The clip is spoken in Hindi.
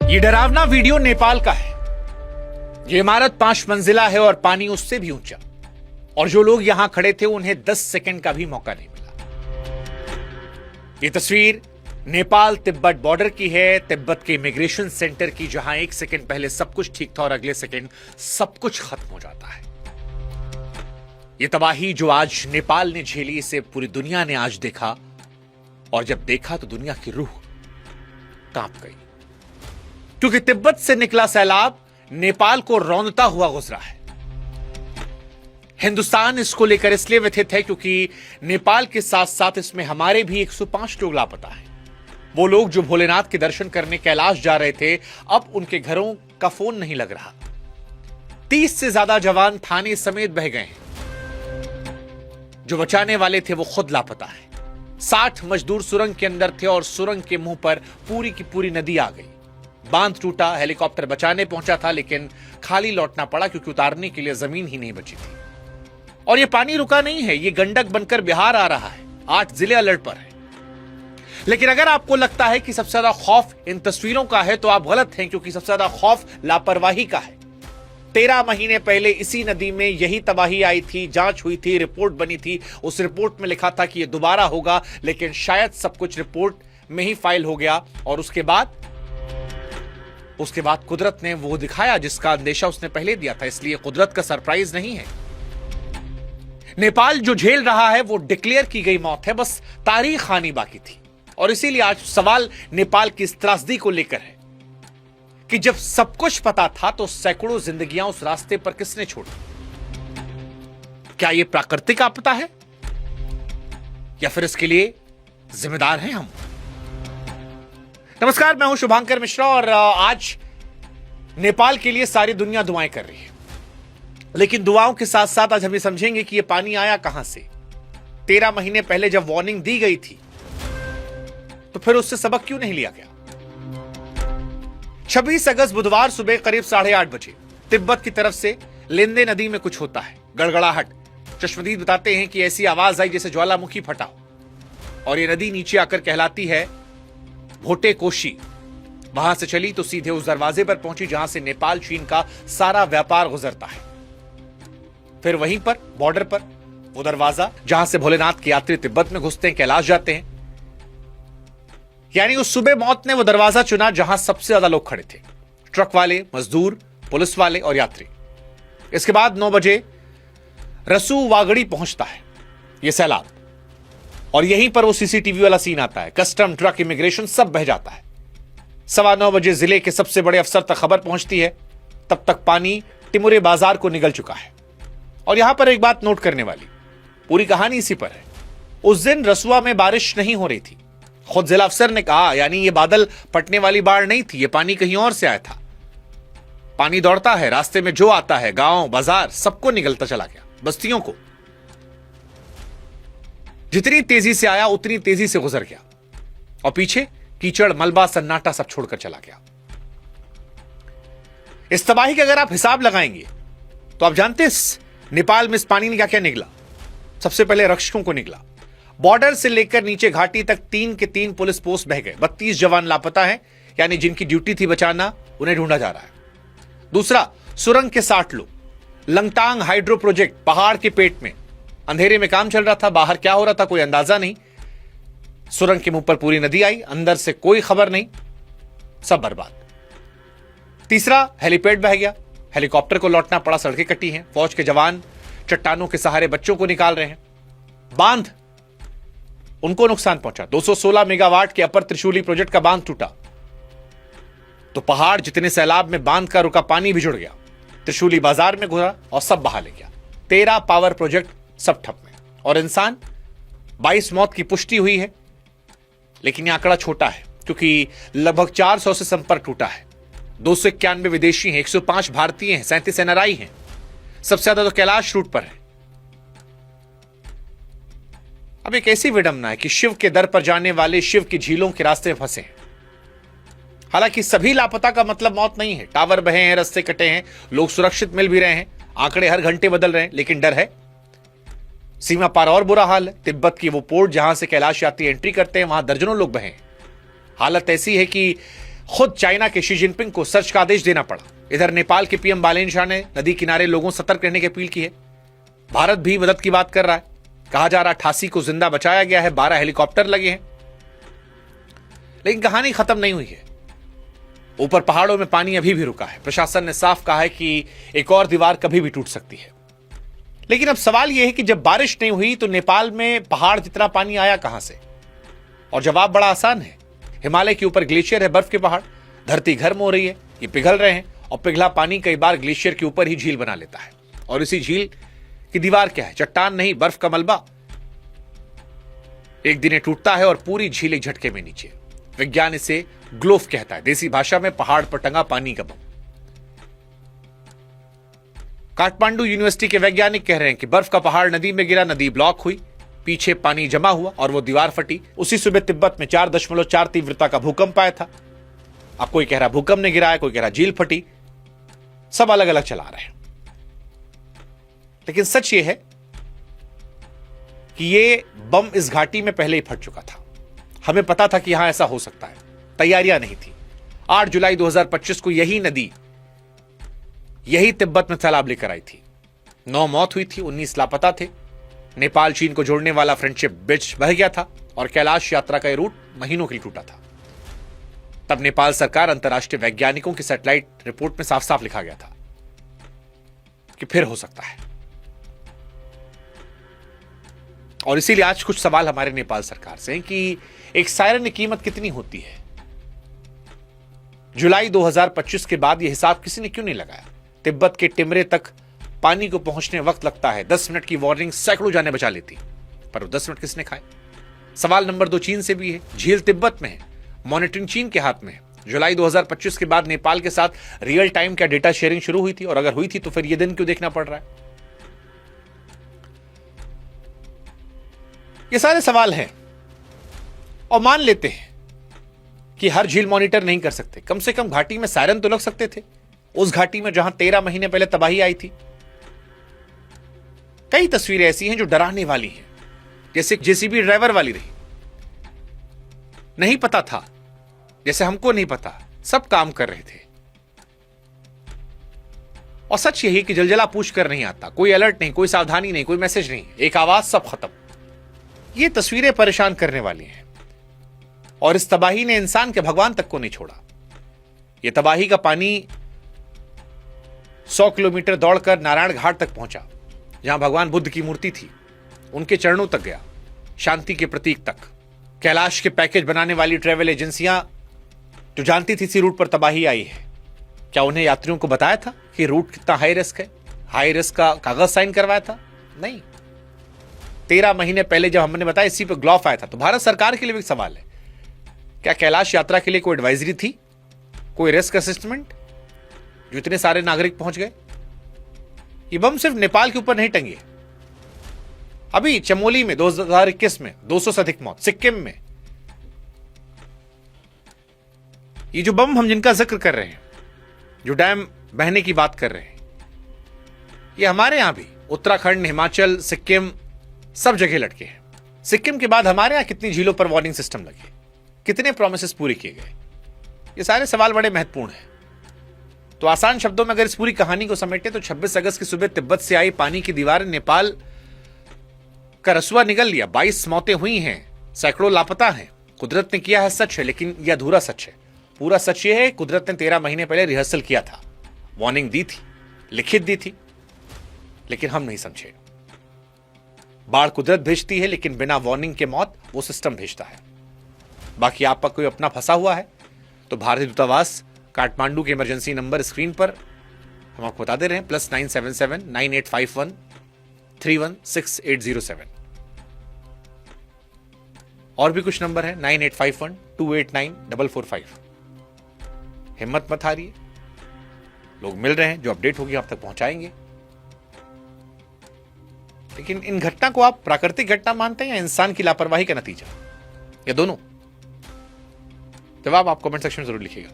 ये डरावना वीडियो नेपाल का है। ये इमारत 5 मंजिला है और पानी उससे भी ऊंचा, और जो लोग यहां खड़े थे उन्हें 10 सेकंड का भी मौका नहीं मिला। ये तस्वीर नेपाल तिब्बत बॉर्डर की है, तिब्बत के इमिग्रेशन सेंटर की, जहां 1 सेकंड पहले सब कुछ ठीक था और अगले सेकंड सब कुछ खत्म हो जाता है। ये तबाही जो आज नेपाल ने झेली, इसे पूरी दुनिया ने आज देखा, और जब देखा तो दुनिया की रूह कांप गई, क्योंकि तिब्बत से निकला सैलाब नेपाल को रौंदता हुआ गुजरा है। हिंदुस्तान इसको लेकर इसलिए व्यथित है क्योंकि नेपाल के साथ साथ इसमें हमारे भी 105 लोग लापता हैं। वो लोग जो भोलेनाथ के दर्शन करने कैलाश जा रहे थे, अब उनके घरों का फोन नहीं लग रहा। 30 से ज्यादा जवान थाने समेत बह गए हैं। जो बचाने वाले थे वो खुद लापता है। 60 मजदूर सुरंग के अंदर थे और सुरंग के मुंह पर पूरी की पूरी नदी आ गई। बांध टूटा, हेलीकॉप्टर बचाने पहुंचा था, लेकिन खाली लौटना पड़ा क्योंकि उतारने के लिए जमीन ही नहीं बची थी। और ये पानी रुका नहीं है, ये गंडक बनकर बिहार आ रहा है। 8 जिले अलर्ट पर हैं। लेकिन अगर आपको लगता है कि सबसे ज्यादा खौफ इन तस्वीरों का है तो आप गलत हैं, क्योंकि सबसे ज्यादा खौफ लापरवाही का है। 13 महीने पहले इसी नदी में यही तबाही आई थी, जांच हुई थी, रिपोर्ट बनी थी। उस रिपोर्ट में लिखा था कि यह दोबारा होगा, लेकिन शायद सब कुछ रिपोर्ट में ही फाइल हो गया। और उसके बाद कुदरत ने वो दिखाया जिसका अंदेशा उसने पहले दिया था। इसलिए कुदरत का सरप्राइज नहीं है। नेपाल जो झेल रहा है वो डिक्लेयर की गई मौत है, बस तारीख आनी बाकी थी। और इसीलिए आज सवाल नेपाल की इस त्रासदी को लेकर है कि जब सब कुछ पता था तो सैकड़ों जिंदगियां उस रास्ते पर किसने छोड़ी? क्या यह प्राकृतिक आपदा है या फिर इसके लिए जिम्मेदार हैं हम? नमस्कार, मैं हूं शुभांकर मिश्रा और आज नेपाल के लिए सारी दुनिया दुआएं कर रही है। लेकिन दुआओं के साथ साथ आज हम ये समझेंगे कि यह पानी आया कहां से। 13 महीने पहले जब वार्निंग दी गई थी तो फिर उससे सबक क्यों नहीं लिया गया? 26 अगस्त बुधवार सुबह करीब 8:30 बजे तिब्बत की तरफ से लेंदे नदी में कुछ होता है, गड़गड़ाहट। चश्मदीद बताते हैं कि ऐसी आवाज आई जैसे ज्वालामुखी फटा हो, और यह नदी नीचे आकर कहलाती है भोटे कोशी। वहां से चली तो सीधे उस दरवाजे पर पहुंची जहां से नेपाल चीन का सारा व्यापार गुजरता है। फिर वहीं पर बॉर्डर पर वो दरवाजा जहां से भोलेनाथ के यात्री तिब्बत में घुसते हैं, कैलाश जाते हैं। यानी उस सुबह मौत ने वो दरवाजा चुना जहां सबसे ज्यादा लोग खड़े थे, ट्रक वाले, मजदूर, पुलिस वाले और यात्री। इसके बाद 9 बजे रसू वागड़ी पहुंचता है ये सैलाब, और यहीं पर वो सीसीटीवी वाला सीन आता है। कस्टम, ट्रक, इमिग्रेशन सब बह जाता है। 9:15 बजे जिले के सबसे बड़े अफसर तक खबर पहुंचती है। तब तक पानी टिमुरे बाजार को निगल चुका है। और यहां पर एक बात नोट करने वाली, पूरी कहानी इसी पर है। उस दिन रसुआ में बारिश नहीं हो रही थी। खुद जिला अफसर ने कहा, यानी ये बादल फटने वाली बाढ़ नहीं थी, ये पानी कहीं और से आया था। पानी दौड़ता है, रास्ते में जो आता है, गांव, बाजार, सबको निगलता चला गया, बस्तियों को। जितनी तेजी से आया उतनी तेजी से गुजर गया, और पीछे कीचड़, मलबा, सन्नाटा सब छोड़कर चला गया। इस तबाही का अगर आप हिसाब लगाएंगे तो आप जानते हैं नेपाल में इस पानी ने क्या क्या निकला। सबसे पहले रक्षकों को निकला। बॉर्डर से लेकर नीचे घाटी तक 3 के 3 पुलिस पोस्ट बह गए। 32 जवान लापता हैं, यानी जिनकी ड्यूटी थी बचाना, उन्हें ढूंढा जा रहा है। दूसरा, सुरंग के 60 लोग। लंगटांग हाइड्रो प्रोजेक्ट, पहाड़ के पेट में अंधेरे में काम चल रहा था। बाहर क्या हो रहा था कोई अंदाजा नहीं। सुरंग के मुंह पर पूरी नदी आई, अंदर से कोई खबर नहीं, सब बर्बाद। तीसरा, हेलीपैड बह गया, हेलीकॉप्टर को लौटना पड़ा, सड़कें कटी हैं। फौज के जवान चट्टानों के सहारे बच्चों को निकाल रहे हैं। बांध, उनको नुकसान पहुंचा। 216 मेगावाट के अपर त्रिशूली प्रोजेक्ट का बांध टूटा तो पहाड़ जितने सैलाब में बांध का रुका पानी भी जुड़ गया, त्रिशूली बाजार में घुसा और सब बहा ले गया। 13 पावर प्रोजेक्ट सब ठप में, और इंसान 22 मौत की पुष्टि हुई है। लेकिन यह आंकड़ा छोटा है क्योंकि लगभग 400 से संपर्क टूटा है। 291 विदेशी हैं, 105 भारतीय हैं, 37 एनआरआई हैं। सबसे ज्यादा तो कैलाश रूट पर है। अब एक ऐसी विडंबना है कि शिव के दर पर जाने वाले शिव की झीलों के रास्ते में फंसे हैं। हालांकि सभी लापता का मतलब मौत नहीं है। टावर बहे हैं, रास्ते कटे हैं, लोग सुरक्षित मिल भी रहे हैं, आंकड़े हर घंटे बदल रहे हैं, लेकिन डर है। सीमा पार और बुरा हाल है। तिब्बत की वो पोर्ट जहां से कैलाश यात्री एंट्री करते हैं, वहां दर्जनों लोग बहे हैं। हालत ऐसी है कि खुद चाइना के शी जिनपिंग को सर्च का आदेश देना पड़ा। इधर नेपाल के पीएम बालेन शाह ने नदी किनारे लोगों सतर्क रहने की अपील की है। भारत भी मदद की बात कर रहा है। कहा जा रहा 88 को जिंदा बचाया गया है, 12 हेलीकॉप्टर लगे हैं। लेकिन कहानी खत्म नहीं हुई है। ऊपर पहाड़ों में पानी अभी भी रुका है। प्रशासन ने साफ कहा है कि एक और दीवार कभी भी टूट सकती है। लेकिन अब सवाल यह है कि जब बारिश नहीं हुई तो नेपाल में पहाड़ जितना पानी आया कहां से? और जवाब बड़ा आसान है। हिमालय के ऊपर ग्लेशियर है, बर्फ के पहाड़, धरती गर्म हो रही है, ये पिघल रहे हैं और पिघला पानी कई बार ग्लेशियर के ऊपर ही झील बना लेता है। और इसी झील की दीवार क्या है? चट्टान नहीं, बर्फ का मलबा। एक दिन ये टूटता है और पूरी झील एक झटके में नीचे। विज्ञान इसे ग्लोफ कहता है, देसी भाषा में पहाड़ पर टंगा पानी का बम। काठमांडू यूनिवर्सिटी के वैज्ञानिक कह रहे हैं कि बर्फ का पहाड़ नदी में गिरा, नदी ब्लॉक हुई, पीछे पानी जमा हुआ और वो दीवार फटी। उसी सुबह तिब्बत में 4.4 तीव्रता का भूकंप आया था। अब कोई कह रहा भूकंप ने गिराया, कोई कह रहा झील फटी। सब अलग अलग चला रहे हैं। लेकिन सच ये है कि ये बम इस घाटी में पहले ही फट चुका था। हमें पता था कि यहां ऐसा हो सकता है, तैयारियां नहीं थी। 8 जुलाई 2025 को यही नदी यही तिब्बत में सैलाब लेकर आई थी। 9 मौत हुई थी, 19 लापता थे। नेपाल चीन को जोड़ने वाला फ्रेंडशिप ब्रिज बह गया था और कैलाश यात्रा का रूट महीनों के लिए टूटा था। तब नेपाल सरकार, अंतर्राष्ट्रीय वैज्ञानिकों की सैटेलाइट रिपोर्ट में साफ साफ लिखा गया था कि फिर हो सकता है। और इसीलिए आज कुछ सवाल हमारे नेपाल सरकार से हैं कि एक सायरन की कीमत कितनी होती है? जुलाई 2025 के बाद यह हिसाब किसी ने क्यों नहीं लगाया? तिब्बत के टिमरे तक पानी को पहुंचने वक्त लगता है। 10 मिनट की वार्निंग सैकड़ों जाने बचा लेती, पर 10 मिनट किसने खाए? सवाल नंबर 2 चीन से भी है। झील तिब्बत में है, मॉनिटरिंग चीन के हाथ में है। जुलाई 2025 के बाद नेपाल के साथ रियल टाइम क्या डेटा शेयरिंग शुरू हुई थी? और अगर हुई थी तो फिर यह दिन क्यों देखना पड़ रहा है? ये सारे सवाल हैं। और मान लेते हैं कि हर झील मॉनिटर नहीं कर सकते, कम से कम घाटी में सायरन तो लग सकते थे। उस घाटी में जहां 13 महीने पहले तबाही आई थी। कई तस्वीरें ऐसी हैं जो डराने वाली हैं, जैसे जेसीबी ड्राइवर वाली रही। नहीं पता था, जैसे हमको नहीं पता, सब काम कर रहे थे। और सच यही कि जलजला पूछ कर नहीं आता, कोई अलर्ट नहीं, कोई सावधानी नहीं, कोई मैसेज नहीं, एक आवाज, सब खत्म। ये तस्वीरें परेशान करने वाली हैं। और इस तबाही ने इंसान के भगवान तक को नहीं छोड़ा। यह तबाही का पानी 100 किलोमीटर दौड़कर नारायण घाट तक पहुंचा, जहां भगवान बुद्ध की मूर्ति थी। उनके चरणों तक गया, शांति के प्रतीक तक। कैलाश के पैकेज बनाने वाली ट्रैवल एजेंसियां जो जानती थी इसी रूट पर तबाही आई है, क्या उन्हें यात्रियों को बताया था कि रूट कितना हाई रिस्क है? हाई रिस्क का कागज साइन करवाया था? नहीं। 13 महीने पहले जब हमने बताया, इसी पर ग्लॉफ आया था। तो भारत सरकार के लिए भी सवाल है, क्या कैलाश यात्रा के लिए कोई एडवाइजरी थी, कोई रिस्क असेसमेंट, जो इतने सारे नागरिक पहुंच गए? ये बम सिर्फ नेपाल के ऊपर नहीं टंगे। अभी चमोली में 2021 में 200 से अधिक मौत, सिक्किम में। ये जो बम हम जिनका जिक्र कर रहे हैं, जो डैम बहने की बात कर रहे हैं, ये हमारे यहां भी उत्तराखंड, हिमाचल, सिक्किम, सब जगह लटके हैं। सिक्किम के बाद हमारे यहां कितनी झीलों पर वार्निंग सिस्टम लगे, कितने प्रोमिसेस पूरे किए गए? ये सारे सवाल बड़े महत्वपूर्ण हैं। तो आसान शब्दों में अगर इस पूरी कहानी को समेटे तो 26 अगस्त की सुबह तिब्बत से आई पानी की दीवार ने नेपाल का रसुआ निगल लिया। 22 मौतें हुई हैं, सैकड़ों लापता हैं। कुदरत ने किया है, सच है, लेकिन यह अधूरा सच है। पूरा सच यह है, कुदरत ने 13 महीने पहले रिहर्सल किया था, वार्निंग दी थी, लिखित दी थी, लेकिन हम नहीं समझे। बाढ़ कुदरत भेजती है, लेकिन बिना वार्निंग के मौत वो सिस्टम भेजता है। बाकी आप पर कोई अपना फंसा हुआ है तो भारतीय दूतावास काठमांडू के इमरजेंसी नंबर स्क्रीन पर हम आपको बता दे रहे हैं, +977 9851 316807। और भी कुछ नंबर है 9851 289 445। हिम्मत मत हारिए, लोग मिल रहे हैं, जो अपडेट होगी आप तक पहुंचाएंगे। लेकिन इन घटना को आप प्राकृतिक घटना मानते हैं या इंसान की लापरवाही का नतीजा, या दोनों? जवाब आप कमेंट सेक्शन में जरूर लिखिएगा।